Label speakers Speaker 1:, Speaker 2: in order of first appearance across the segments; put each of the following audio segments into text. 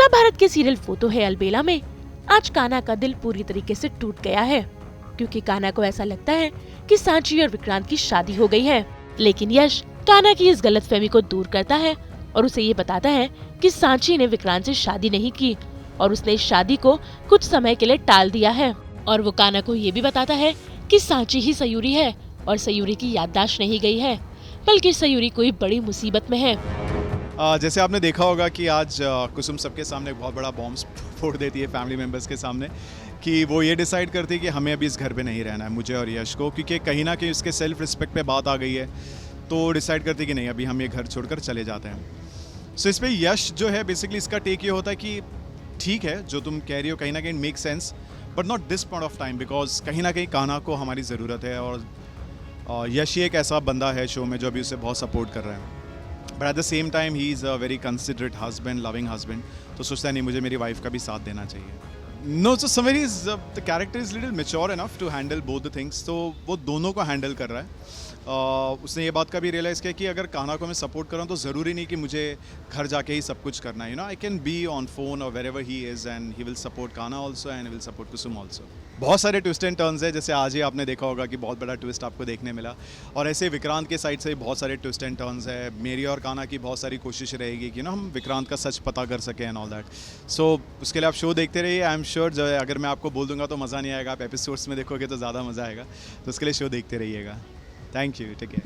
Speaker 1: Star Bharat के serial वो तो है अलबेला में आज कान्हा का दिल पूरी तरीके से टूट गया है, क्योंकि कान्हा को ऐसा लगता है कि सांची और विक्रांत की शादी हो गई है। लेकिन यश कान्हा की इस गलतफहमी को दूर करता है और उसे ये बताता है कि सांची ने विक्रांत से शादी नहीं की और उसने इस शादी को कुछ समय के लिए टाल दिया है। और वो कान्हा को ये भी बताता है कि सांची ही सयूरी है और सयूरी की याददाश्त नहीं गई है, बल्कि सयूरी कोई बड़ी मुसीबत में है।
Speaker 2: जैसे आपने देखा होगा कि आज कुसुम सबके सामने एक बहुत बड़ा बॉम्ब फोड़ देती है फैमिली मेम्बर्स के सामने कि वो ये डिसाइड करती है कि हमें अभी इस घर पे नहीं रहना है, मुझे और यश को, क्योंकि कहीं ना कहीं उसके सेल्फ रिस्पेक्ट पे बात आ गई है। तो डिसाइड करती है कि नहीं, अभी हम ये घर छोड़कर चले जाते हैं। सो इस पर यश जो है बेसिकली इसका टेक ये होता है कि ठीक है जो तुम कह रही हो कहीं ना कहीं make sense, but not this point of time, because कहीं ना कहीं कान्हा को हमारी ज़रूरत है और यश ही एक ऐसा बंदा है शो में जो अभी उसे बहुत सपोर्ट कर रहा है। But at the same time he is a very considerate husband, loving husband, तो सोचता नहीं मुझे मेरी वाइफ का भी साथ देना चाहिए। No, so summary is the character is little mature enough to handle both the things, तो वो दोनों को हैंडल कर रहा है। उसने ये बात का भी रियलाइज़ किया कि अगर कान्हा को मैं सपोर्ट कर रहा हूँ तो ज़रूरी नहीं कि मुझे घर जाके ही सब कुछ करना है। I can be on phone और wherever he is and he will support Kanha also and he will support Kusum also. बहुत सारे ट्विस्ट एंड टर्न्स है, जैसे आज ही आपने देखा होगा कि बहुत बड़ा ट्विस्ट आपको देखने मिला, और ऐसे विक्रांत के साइड से बहुत सारे ट्विस्ट एंड टर्न्स है। मेरी और कान्हा की बहुत सारी कोशिश रहेगी कि हम विक्रांत का सच पता कर सकें एंड ऑल दैट। सो उसके लिए आप शो देखते रहिए। आई एम श्योर जो है अगर मैं आपको बोल दूंगा तो मज़ा नहीं आएगा, आप एपिसोड्स में देखोगे तो ज़्यादा मज़ा आएगा, तो उसके लिए शो देखते रहिएगा। थैंक यू, ठीक है।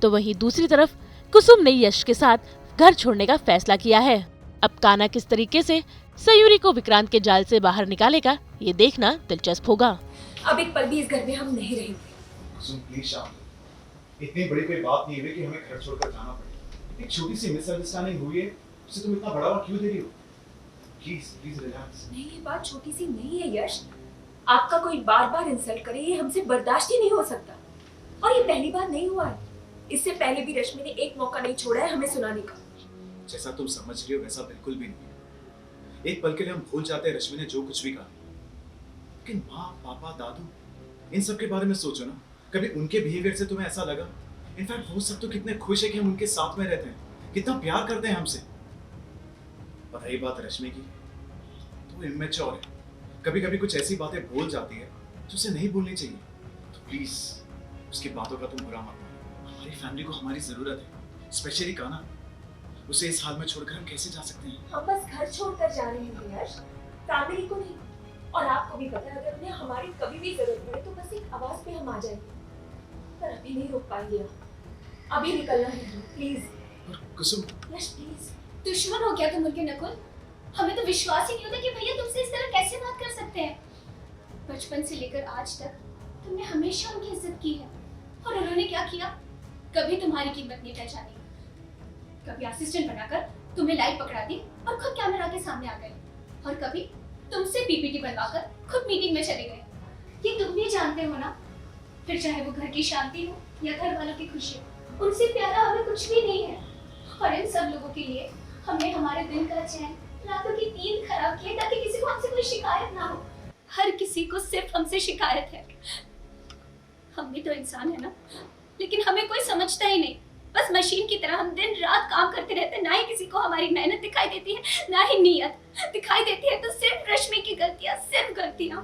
Speaker 1: तो वहीं दूसरी तरफ कुसुम ने यश के साथ घर छोड़ने का फैसला किया है। अब कान्हा किस तरीके से सयूरी को विक्रांत के जाल से बाहर निकालेगा, ये देखना दिलचस्प होगा।
Speaker 3: अब एक पल भी इस घर में हम नहीं रहेंगे।
Speaker 4: कुसुम प्लीज शांत, इतनी बड़ी कोई बात नहीं है कि हमें घर छोड़कर जाना पड़े। एक छोटी सी मिसअंडरस्टैंडिंग हुई है, उसे तुम इतना बड़ा क्यों दे रही हो? Please please relax.
Speaker 3: नहीं, ये बात छोटी सी नहीं है यश। आपका कोई बार बार इंसल्ट करे ये हमसे बर्दाश्त ही नहीं हो सकता, और ये पहली बार नहीं हुआ है। इससे पहले भी रश्मि ने एक मौका नहीं छोड़ा है हमें सुनाने का।
Speaker 5: जैसा तुम समझ रही हो वैसा बिल्कुल भी नहीं है। एक पल के लिए हम भूल जाते हैं रश्मि ने जो कुछ भी कहा, लेकिन माँ, पापा, दादू, इन सब के बारे में सोचो ना। कभी उनके बिहेवियर से तुम्हें ऐसा लगा? इनफैक्ट वो सब तो कितने खुश है कि हम उनके साथ में रहते हैं, कितना प्यार करते हैं हमसे। और रही बात रश्मि की, तो वो इमेच्योर है, कभी कभी कुछ ऐसी बातें बोल जाती है जो उसे नहीं बोलनी चाहिए। तो प्लीज उसकी बातों का तुम बुरा मत मानो। हमारी फैमिली को हमारी जरूरत है, स्पेशली कान्हा। उसे इस हाल में छोड़कर हम कैसे जा सकते हैं?
Speaker 3: हम बस घर छोड़कर जा रहे हैं यश, फैमिली को नहीं। और आपको भी पता है अगर उन्हें हमारी कभी भी जरूरत पड़े तो बस एक आवाज पे हम आ जाएंगे, पर अभी नहीं रोक पाएंगे। अभी निकलना है प्लीज।
Speaker 5: और कुसुम,
Speaker 3: यश प्लीज।
Speaker 6: दुश्मन हो क्या तुम उनके नकुल? हमें तो विश्वास ही नहीं होता कि भैया तुमसे इस तरह कैसे बात कर सकते हैं। बचपन से लेकर आज तक तुमने हमेशा उनकी इज्जत की है, और उन्होंने क्या किया? कभी तुम्हारी कीमत नहीं पहचानी, कभी असिस्टेंट बनाकर तुम्हें लाइट पकड़ा दी और खुद कैमरा के सामने आ गए, और कभी तुमसे पीपीटी बनवाकर खुद मीटिंग में चले गए। ये तुम भी जानते हो ना। फिर चाहे वो घर की शांति हो या घर वालों की खुशी, उनसे प्यारा हमें कुछ भी नहीं है। और इन सब लोगों के लिए हमने हमारे दिन का चैन, रातों की नींद खराब की ताकि किसी को हमसे कोई शिकायत ना हो। हर किसी को सिर्फ हमसे शिकायत है। हम भी तो इंसान है ना, लेकिन हमें कोई समझता ही नहीं। बस मशीन की तरह हम दिन रात काम करते रहते हैं। ना ही किसी को हमारी मेहनत दिखाई देती है, ना ही नीयत दिखाई देती है। तो सिर्फ रश्मि की गलतियां, सिर्फ गलतियां।